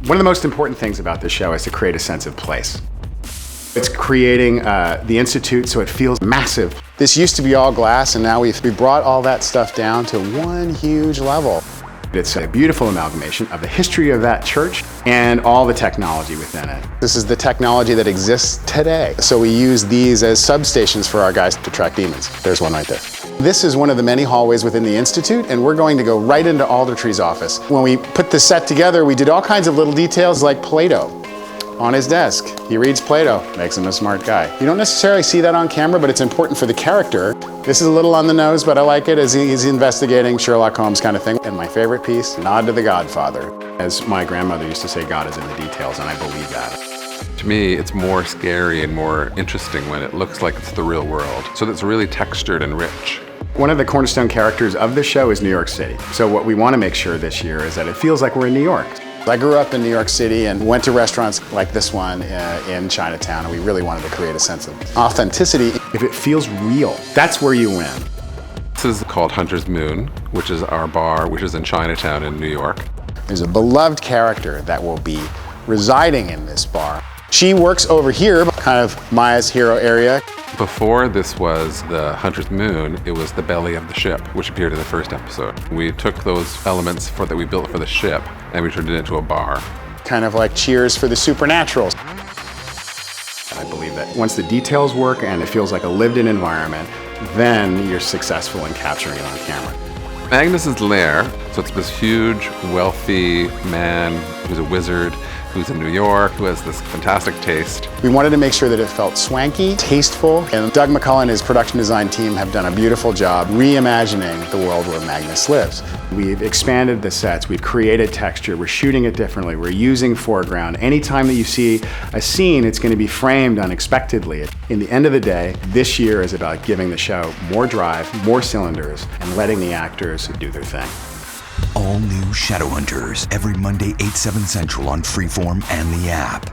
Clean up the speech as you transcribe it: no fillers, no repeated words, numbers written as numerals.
One of the most important things about this show is to create a sense of place. It's creating the Institute so it feels massive. This used to be all glass, and now we brought all that stuff down to one huge level. It's a beautiful amalgamation of the history of that church and all the technology within it. This is the technology that exists today. So we use these as substations for our guys to track demons. There's one right there. This is one of the many hallways within the Institute, and we're going to go right into Aldertree's office. When we put this set together, we did all kinds of little details like Plato. On his desk, he reads Plato, makes him a smart guy. You don't necessarily see that on camera, but it's important for the character. This is a little on the nose, but I like it as he's investigating Sherlock Holmes kind of thing. And my favorite piece, nod to the Godfather. As my grandmother used to say, God is in the details, and I believe that. To me, it's more scary and more interesting when it looks like it's the real world. So that's really textured and rich. One of the cornerstone characters of the show is New York City. So what we want to make sure this year is that it feels like we're in New York. I grew up in New York City and went to restaurants like this one in Chinatown, and we really wanted to create a sense of authenticity. If it feels real, that's where you win. This is called Hunter's Moon, which is our bar, which is in Chinatown in New York. There's a beloved character that will be residing in this bar. She works over here, kind of Maya's hero area. Before this was the Hunter's Moon, it was the belly of the ship, which appeared in the first episode. We took those elements that we built for the ship and we turned it into a bar. Kind of like Cheers for the supernatural. I believe that once the details work and it feels like a lived-in environment, then you're successful in capturing it on camera. Magnus's lair, so it's this huge, wealthy man who's a wizard, who's in New York, who has this fantastic taste. We wanted to make sure that it felt swanky, tasteful, and Doug McCullough and his production design team have done a beautiful job reimagining the world where Magnus lives. We've expanded the sets, we've created texture, we're shooting it differently, we're using foreground. Anytime that you see a scene, it's going to be framed unexpectedly. In the end of the day, this year is about giving the show more drive, more cylinders, and letting the actors do their thing. All new Shadowhunters every Monday, 8/7 Central on Freeform and the app.